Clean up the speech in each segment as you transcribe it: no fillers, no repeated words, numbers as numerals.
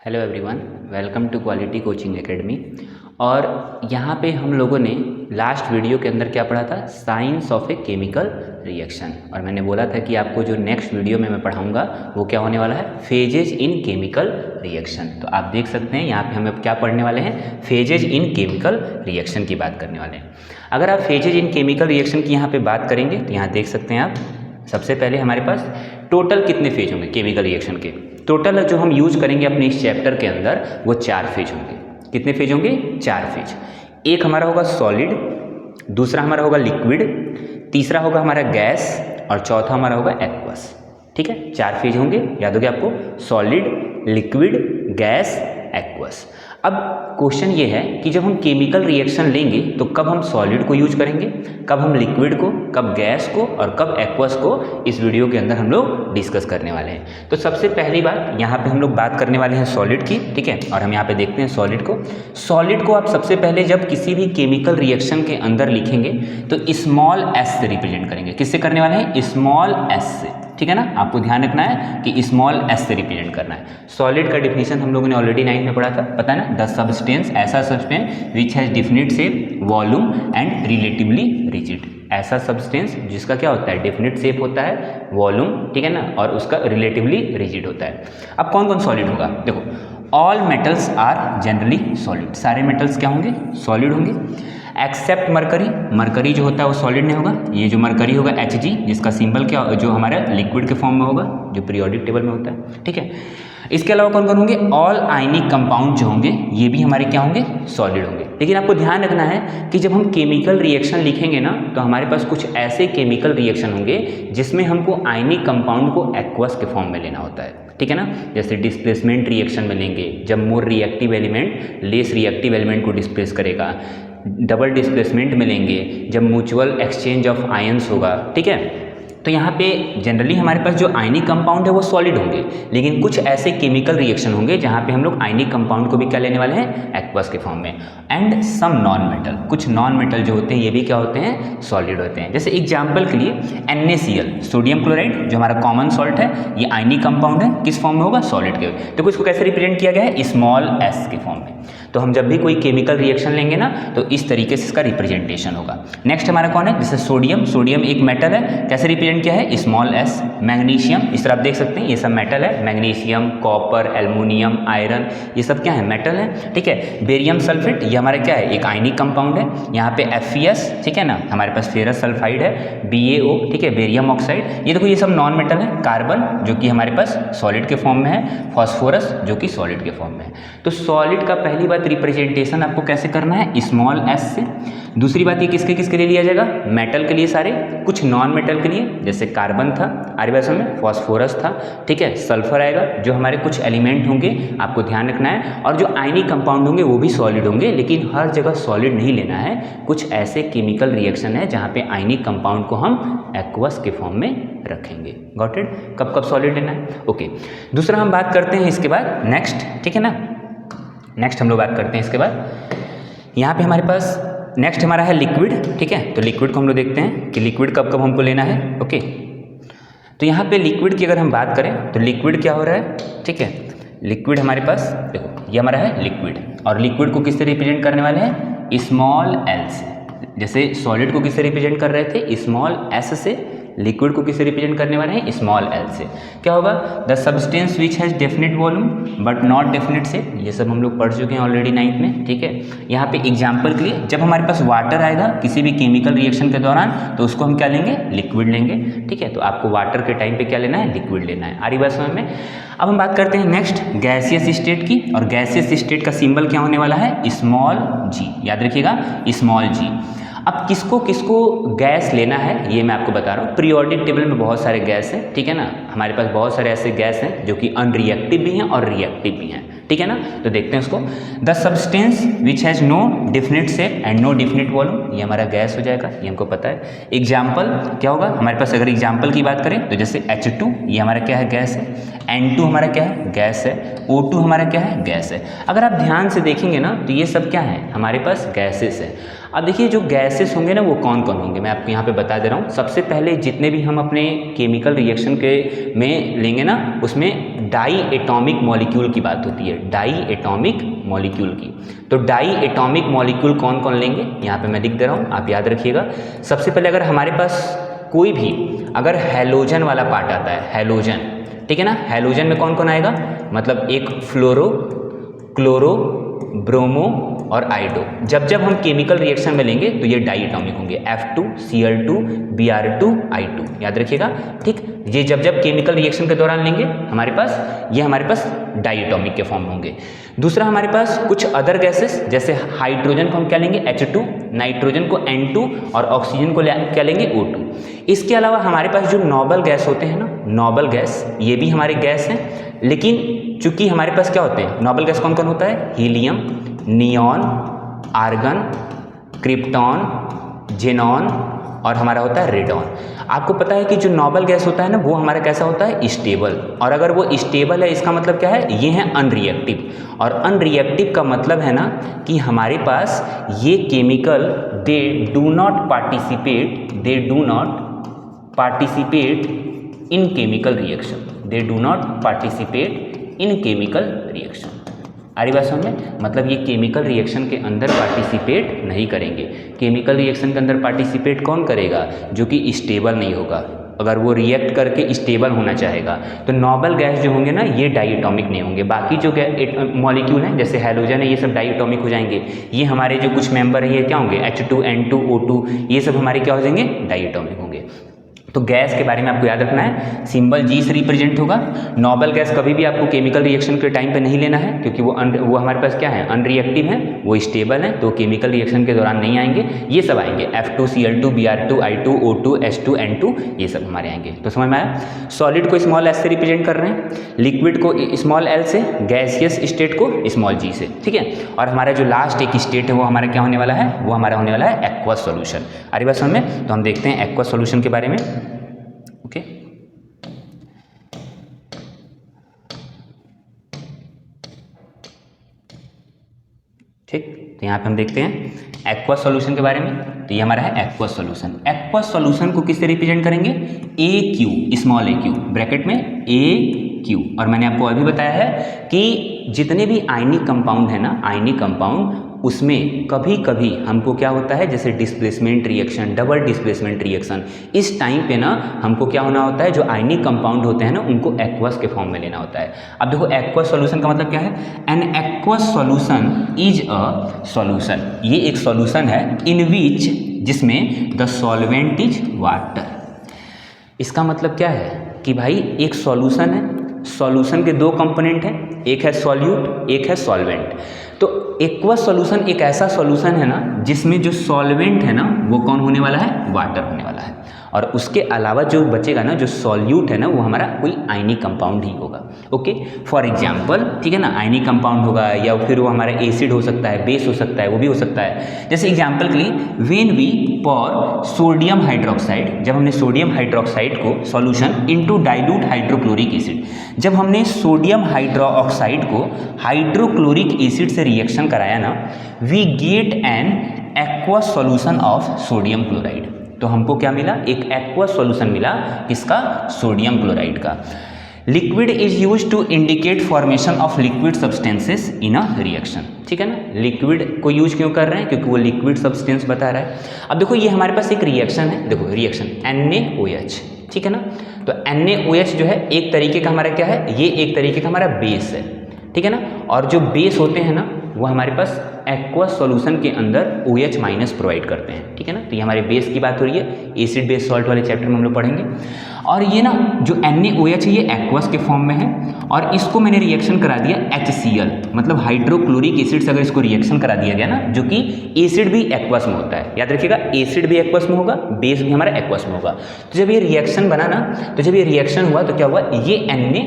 Hello everyone, welcome to quality coaching academy. और यहाँ पे हम लोगों ने लास्ट वीडियो के अंदर क्या पढ़ा था, science of a chemical reaction. और मैंने बोला था कि आपको जो नेक्स्ट वीडियो में मैं पढ़ाऊँगा वो क्या होने वाला है, फेजेज इन केमिकल रिएक्शन। तो आप देख सकते हैं यहाँ पे हम अब क्या पढ़ने वाले हैं, फेजेज इन केमिकल रिएक्शन की बात करने वाले हैं। अगर आप फेजेज इन केमिकल रिएक्शन की यहाँ पर बात करेंगे तो यहाँ देख सकते हैं आप, सबसे पहले हमारे पास टोटल कितने फेज होंगे केमिकल रिएक्शन के। टोटल जो हम यूज करेंगे अपने इस चैप्टर के अंदर वो 4 फेज होंगे। कितने फेज होंगे? 4 फेज। एक हमारा होगा सॉलिड, दूसरा हमारा होगा लिक्विड, तीसरा होगा हमारा गैस और चौथा हमारा होगा एक्वस। ठीक है, 4 फेज होंगे, याद हो गया आपको, सॉलिड, लिक्विड, गैस, एक्वस। अब क्वेश्चन ये है कि जब हम केमिकल रिएक्शन लेंगे तो कब हम सॉलिड को यूज करेंगे, कब हम लिक्विड को, कब गैस को और कब एक्वस को, इस वीडियो के अंदर हम लोग डिस्कस करने वाले हैं। तो सबसे पहली बात यहाँ पे हम लोग बात करने वाले हैं सॉलिड की। ठीक है, और हम यहाँ पे देखते हैं सॉलिड को। सॉलिड को आप सबसे पहले जब किसी भी केमिकल रिएक्शन के अंदर लिखेंगे तो स्मॉल एस से रिप्रेजेंट करेंगे। किससे करने वाले हैं? स्मॉल एस से। ठीक है ना, आपको ध्यान रखना है कि स्मॉल एस से रिप्रेजेंट करना है। सॉलिड का डिफिनीशन हम लोगों ने ऑलरेडी 9 में पढ़ा था, पता है ना, द सब्सटेंस, ऐसा substance which has definite shape, volume and relatively rigid. ऐसा सब्सटेंस जिसका क्या होता है, डेफिनिट शेप होता है, वॉल्यूम, ठीक है ना, और उसका रिलेटिवली रिजिड होता है। अब कौन कौन सॉलिड होगा? देखो, all metals are generally solid. सारे मेटल्स क्या होंगे? सॉलिड होंगे, एक्सेप्ट मरकरी। मरकरी जो होता है वो सॉलिड नहीं होगा। ये जो मरकरी होगा Hg, जिसका सिंबल क्या, जो हमारे लिक्विड के फॉर्म में होगा, जो पीरियोडिक टेबल में होता है। ठीक है, इसके अलावा कौन कौन होंगे? ऑल आयनिक कंपाउंड जो होंगे ये भी हमारे क्या होंगे? सॉलिड होंगे। लेकिन आपको ध्यान रखना है कि जब हम केमिकल रिएक्शन लिखेंगे ना तो हमारे पास कुछ ऐसे केमिकल रिएक्शन होंगे जिसमें हमको आयनिक कंपाउंड को एक्वस के फॉर्म में लेना होता है। ठीक है ना, जैसे डिस्प्लेसमेंट रिएक्शन में लेंगे, जब more reactive element less reactive element को डिस्प्लेस करेगा। डबल डिस्प्लेसमेंट में लेंगे जब म्यूचुअल एक्सचेंज ऑफ आयंस होगा। ठीक है, तो यहाँ पे जनरली हमारे पास जो आयनिक कंपाउंड है वो सॉलिड होंगे, लेकिन कुछ ऐसे केमिकल रिएक्शन होंगे जहाँ पे हम लोग आयनिक कंपाउंड को भी क्या लेने वाले हैं? एक्वस के फॉर्म में। एंड सम नॉन मेटल, कुछ नॉन मेटल जो होते हैं ये भी क्या होते हैं? सॉलिड होते हैं। जैसे एग्जाम्पल के लिए NaCl, सोडियम क्लोराइड, जो हमारा कॉमन सॉल्ट है, ये आयनिक कंपाउंड है, किस फॉर्म में होगा? सॉलिड के। देखो इसको कैसे रिप्रेजेंट किया गया है? स्मॉल एस के फॉर्म में। तो हम जब भी कोई केमिकल रिएक्शन लेंगे ना तो इस तरीके से इसका रिप्रेजेंटेशन होगा। नेक्स्ट हमारा कौन है? जैसे सोडियम, सोडियम एक मेटल है, कैसे रिप्रेजेंट किया है? Small S. मैग्नीशियम, इस तरह आप देख सकते हैं ये सब मेटल है, मैग्नीशियम, कॉपर, एल्युमिनियम, आयरन, ये सब क्या है? मेटल है। ठीक है, बेरियम सल्फेट, ये हमारा क्या है? एक आयनिक कंपाउंड है। यहाँ पे FeS, ठीक है ना, हमारे पास फेरस सल्फाइड है, BaO, ठीक है, बेरियम ऑक्साइड। ये देखो ये सब नॉन मेटल है। कार्बन जो कि हमारे पास सॉलिड के फॉर्म में है, फॉस्फोरस जो कि सॉलिड के फॉर्म में है। तो सॉलिड का पहली बात रिप्रेजेंटेशन आपको कैसे करना है? स्मॉल एस से। दूसरी बात ये किसके किसके लिए लिया जाएगा? मेटल के लिए सारे, कुछ नॉन मेटल के लिए जैसे कार्बन था आर्यभूषण में, फॉस्फोरस था, ठीक है, सल्फर आएगा, जो हमारे कुछ एलिमेंट होंगे आपको ध्यान रखना है। और जो आयनिक कंपाउंड होंगे वो भी सॉलिड होंगे, लेकिन हर जगह सॉलिड नहीं लेना है। कुछ ऐसे केमिकल रिएक्शन है जहाँ पे आयनिक कंपाउंड को हम एक्वस के फॉर्म में रखेंगे। Got it? कब कब सॉलिड लेना है? ओके, दूसरा हम बात करते हैं इसके बाद नेक्स्ट, ठीक है ना, नेक्स्ट हम लोग बात करते हैं इसके बाद यहाँ पे हमारे पास नेक्स्ट हमारा है लिक्विड। ठीक है, तो लिक्विड को हम लोग देखते हैं कि लिक्विड कब कब हमको लेना है। ओके, तो यहाँ पे लिक्विड की अगर हम बात करें तो लिक्विड क्या हो रहा है? ठीक है, लिक्विड हमारे पास देखो ये हमारा है लिक्विड, और लिक्विड को किससे रिप्रेजेंट करने वाले हैं? स्मॉल एल से। जैसे सॉलिड को किससे रिप्रेजेंट कर रहे थे? स्मॉल एस से। लिक्विड को किससे रिप्रेजेंट करने वाले हैं? स्मॉल एल से। क्या होगा? The substance which has definite volume but not definite shape. ये सब हम लोग पढ़ चुके हैं ऑलरेडी 9th में। ठीक है, यहाँ पे एग्जाम्पल के लिए जब हमारे पास वाटर आएगा किसी भी केमिकल रिएक्शन के दौरान तो उसको हम क्या लेंगे? लिक्विड लेंगे। ठीक है, तो आपको वाटर के टाइम पे क्या लेना है? लिक्विड लेना है। आ रही बात समझ में? अब हम बात करते हैं नेक्स्ट गैसियस स्टेट की, और गैसियस स्टेट का सिंबल क्या होने वाला है? स्मॉल जी। याद रखिएगा, स्मॉल जी। अब किसको किसको गैस लेना है ये मैं आपको बता रहा हूँ। पीरियोडिक टेबल में बहुत सारे गैस हैं, ठीक है ना, हमारे पास बहुत सारे ऐसे गैस हैं जो कि अनरिएक्टिव भी हैं और रिएक्टिव भी हैं। ठीक है ना, तो देखते हैं उसको। The substance which has no definite shape and no definite volume, ये हमारा गैस हो जाएगा, ये हमको पता है। एग्जाम्पल क्या होगा हमारे पास? अगर एग्जाम्पल की बात करें तो जैसे H2, ये हमारा क्या है? गैस है। N2 हमारा क्या है? गैस है। O2 हमारा क्या है? गैस है। अगर आप ध्यान से देखेंगे ना तो ये सब क्या है? हमारे पास गैसेस है। अब देखिए जो गैसेस होंगे ना वो कौन कौन होंगे, मैं आपको यहाँ पे बता दे रहा हूँ। सबसे पहले जितने भी हम अपने केमिकल रिएक्शन के में लेंगे ना, उसमें डाई एटॉमिक मॉलिक्यूल की बात होती है, डाई एटॉमिक मॉलिक्यूल की। तो डाई एटॉमिक मॉलिक्यूल कौन कौन लेंगे, यहाँ पे मैं लिख दे रहा हूँ, आप याद रखिएगा। सबसे पहले अगर हमारे पास कोई भी अगर हैलोजन वाला पार्ट आता है, हैलोजन, ठीक है ना, हैलोजन में कौन कौन आएगा, मतलब एक फ्लोरो, क्लोरो, ब्रोमो और आइडो। जब जब हम केमिकल रिएक्शन में लेंगे तो ये डाई एटॉमिक होंगे, F2Cl2 Br2 I2, याद रखिएगा, ठीक। ये जब जब केमिकल रिएक्शन के दौरान लेंगे हमारे पास, ये हमारे पास डाई एटॉमिक के फॉर्म होंगे। दूसरा हमारे पास कुछ अदर गैसेस, जैसे हाइड्रोजन को हम क्या लेंगे H2, नाइट्रोजन को N2 और ऑक्सीजन को क्या लेंगे O2। इसके अलावा हमारे पास जो नोबल गैस होते हैं ना, नोबल गैस, ये भी हमारे गैस हैं, लेकिन चूंकि हमारे पास क्या होते हैं, नोबल गैस कौन कौन होता है, helium, neon, argon, krypton, xenon और हमारा होता है रेडॉन। आपको पता है कि जो नोबल गैस होता है ना वो हमारा कैसा होता है, स्टेबल। और अगर वो स्टेबल है इसका मतलब क्या है, ये है अनरिएक्टिव। और अनरिएक्टिव का मतलब है ना कि हमारे पास ये chemical they do not participate in chemical reaction, they do not participate in chemical reaction. आ रही बात समझ में, मतलब ये केमिकल रिएक्शन के अंदर पार्टिसिपेट नहीं करेंगे। केमिकल रिएक्शन के अंदर पार्टिसिपेट कौन करेगा, जो कि स्टेबल नहीं होगा। अगर वो रिएक्ट करके स्टेबल होना चाहेगा तो नोबल गैस जो होंगे ना ये डाई एटॉमिक नहीं होंगे। बाकी जो मॉलिक्यूल हैं जैसे हैलोजन है ये सब डाई एटॉमिक हो जाएंगे। ये हमारे जो कुछ मेंबर है ये क्या होंगे, H2, N2, O2, ये सब हमारे क्या हो जाएंगे, डाई एटॉमिक होंगे। तो गैस के बारे में आपको याद रखना है, सिंबल G से रिप्रेजेंट होगा। नोबल गैस कभी भी आपको केमिकल रिएक्शन के टाइम पे नहीं लेना है, क्योंकि वो हमारे पास क्या है, अनरिएक्टिव है, वो स्टेबल है, तो केमिकल रिएक्शन के दौरान नहीं आएंगे। ये सब आएंगे F2Cl2 Br2 I2 O2 H2 N2, ये सब हमारे आएंगे। तो समझ में आया। सॉलिड को स्मॉल s से रिप्रेजेंट कर रहे हैं, लिक्विड को स्मॉल l से, गैसियस स्टेट को स्मॉल g से, ठीक है। और हमारा जो लास्ट एक स्टेट है वो हमारा क्या होने वाला है, वो हमारा होने वाला है एक्वस सॉल्यूशन। अरे बात समझ में, तो हम देखते हैं एक्वस सॉल्यूशन के बारे में। ओके, ठीक। तो यहाँ पे हम देखते हैं एक्वस सॉल्यूशन के बारे में। तो ये हमारा है एक्वस सॉल्यूशन। एक्वस सॉल्यूशन को किससे रिप्रेजेंट करेंगे, AQ, स्मॉल AQ, ब्रैकेट में AQ। और मैंने आपको अभी बताया है कि जितने भी आयनिक कंपाउंड है ना, आयनिक कंपाउंड, उसमें कभी कभी हमको क्या होता है, जैसे displacement reaction, double displacement reaction, इस टाइम पे ना हमको क्या होना होता है, जो आयनिक कंपाउंड होते हैं ना उनको एक्वस के फॉर्म में लेना होता है। अब देखो एक्वस सॉल्यूशन का मतलब क्या है, N aqueous solution is a solution, ये एक सॉल्यूशन है इन विच, जिसमें द सॉल्वेंट इज वाटर। इसका मतलब क्या है कि भाई एक सॉल्यूशन है, सॉल्यूशन के दो कंपोनेंट हैं, एक है सॉल्यूट, एक है सॉल्वेंट। तो एक्वस सॉल्यूशन एक ऐसा सॉल्यूशन है ना जिसमें जो सॉल्वेंट है ना वो कौन होने वाला है, वाटर होने वाला है। और उसके अलावा जो बचेगा ना, जो सॉल्यूट है ना, वो हमारा कोई आयनिक कंपाउंड ही होगा। ओके, फॉर एग्जांपल, ठीक है ना, आयनिक कंपाउंड होगा या फिर वो हमारा एसिड हो सकता है, बेस हो सकता है, वो भी हो सकता है। जैसे एग्जांपल के लिए when we pour sodium hydroxide, जब हमने सोडियम हाइड्रोक्साइड को solution into dilute hydrochloric acid, जब हमने सोडियम हाइड्रोक्साइड को हाइड्रोक्लोरिक एसिड से रिएक्शन कराया ना, we get an aqueous solution of sodium chloride. तो हमको क्या मिला, एक एक्वस सॉल्यूशन मिला, किसका, सोडियम क्लोराइड का। Liquid is use to indicate formation of liquid substances in a reaction, ठीक है ना। लिक्विड को यूज क्यों कर रहे हैं, क्योंकि वो लिक्विड सब्सटेंस बता रहा है। अब देखो ये हमारे पास एक रिएक्शन है, देखो रिएक्शन NaOH, ठीक है ना। तो NaOH जो है एक तरीके का हमारा क्या है, ये एक तरीके का हमारा बेस है, ठीक है ना। और जो बेस होते हैं ना वो हमारे पास एक्वस सॉल्यूशन के अंदर OH- प्रोवाइड करते हैं, ठीक है ना। तो ये हमारे बेस की बात हो रही है, एसिड बेस सॉल्ट वाले चैप्टर में हम लोग पढ़ेंगे। और ये ना जो NaOH है ये एक्वस के फॉर्म में है, और इसको मैंने रिएक्शन करा दिया HCl, मतलब हाइड्रोक्लोरिक एसिड से अगर इसको रिएक्शन करा दिया गया ना, जो कि एसिड भी एक्वस में होता है, याद रखिएगा, एसिड भी एक्वस में होगा, बेस भी हमारा एक्वस में होगा। तो जब ये रिएक्शन बना ना, तो जब ये रिएक्शन हुआ तो क्या हुआ, ये Na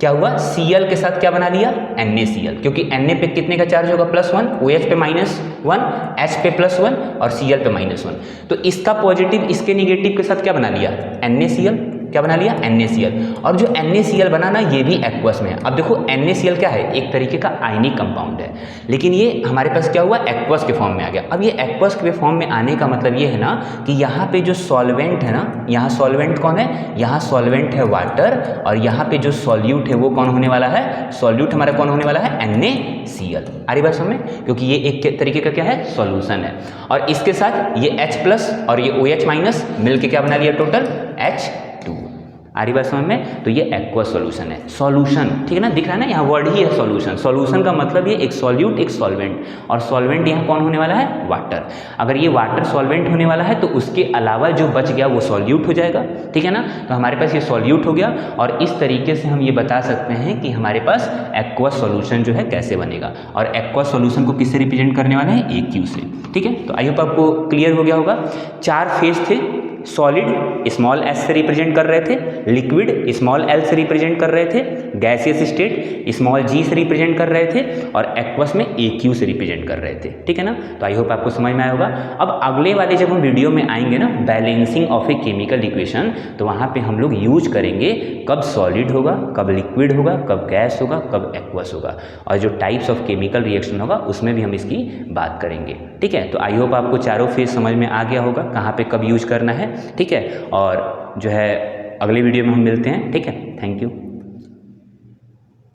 क्या हुआ, Cl के साथ क्या बना लिया, NaCl, क्योंकि Na पे कितने का चार्ज होगा, +1, OH पे -1, H पे +1 और Cl पे -1। तो इसका पॉजिटिव इसके निगेटिव के साथ क्या बना लिया, NaCl, क्या बना लिया, NaCl। और जो NaCl बना ना ये भी एक्वस में है। अब देखो NaCl क्या है, एक तरीके का आयनिक कंपाउंड है, लेकिन ये हमारे पास क्या हुआ, एक्वस के फॉर्म में आ गया। अब ये एक्वस के फॉर्म में आने का मतलब ये है ना कि यहाँ पे जो सॉल्वेंट है ना, यहाँ सॉल्वेंट कौन है, यहाँ सॉल्वेंट है वाटर, और यहाँ पे जो सॉल्यूट है वो कौन होने वाला है, सॉल्यूट हमारा कौन होने वाला है, NaCl। आ रही बात समझ में, क्योंकि ये एक तरीके का क्या है, सॉल्यूशन है। और इसके साथ ये H+ और ये OH- मिलके क्या बना लिया, टोटल H2। आ रही बात समझ में, तो ये एक्वस सॉल्यूशन है। सॉल्यूशन ठीक है ना, दिख रहा है ना, यहाँ वर्ड ही है सॉल्यूशन। सॉल्यूशन का मतलब ये एक सॉल्यूट एक सॉल्वेंट, और सॉल्वेंट यहाँ कौन होने वाला है, वाटर। अगर ये वाटर सॉल्वेंट होने वाला है तो उसके अलावा जो बच गया वो सॉल्यूट हो जाएगा, ठीक है ना। तो हमारे पास ये सॉल्यूट हो गया, और इस तरीके से हम ये बता सकते हैं कि हमारे पास एक्वस सॉल्यूशन जो है कैसे बनेगा। और एक्वस सॉल्यूशन को किससे रिप्रेजेंट करने वाले हैं, AQ से, ठीक है। तो आई होप आपको क्लियर हो गया होगा। 4 फेज थे, सॉलिड स्मॉल s से रिप्रेजेंट कर रहे थे, लिक्विड स्मॉल l से रिप्रेजेंट कर रहे थे, गैसियस स्टेट स्मॉल g से रिप्रेजेंट कर रहे थे, और एक्वस में AQ से रिप्रेजेंट कर रहे थे, ठीक है ना। तो आई होप आपको समझ में आया होगा। अब अगले वाले जब हम वीडियो में आएंगे ना, balancing of a chemical equation, तो वहाँ पे हम लोग यूज करेंगे कब सॉलिड होगा, कब लिक्विड होगा, कब गैस होगा, कब एक्वस होगा, और जो टाइप्स ऑफ केमिकल रिएक्शन होगा उसमें भी हम इसकी बात करेंगे, ठीक है। तो आई होप आपको चारों फेज समझ में आ गया होगा, कहाँ पे कब यूज करना है, ठीक है। और जो है अगले वीडियो में हम मिलते हैं, ठीक है। Thank you.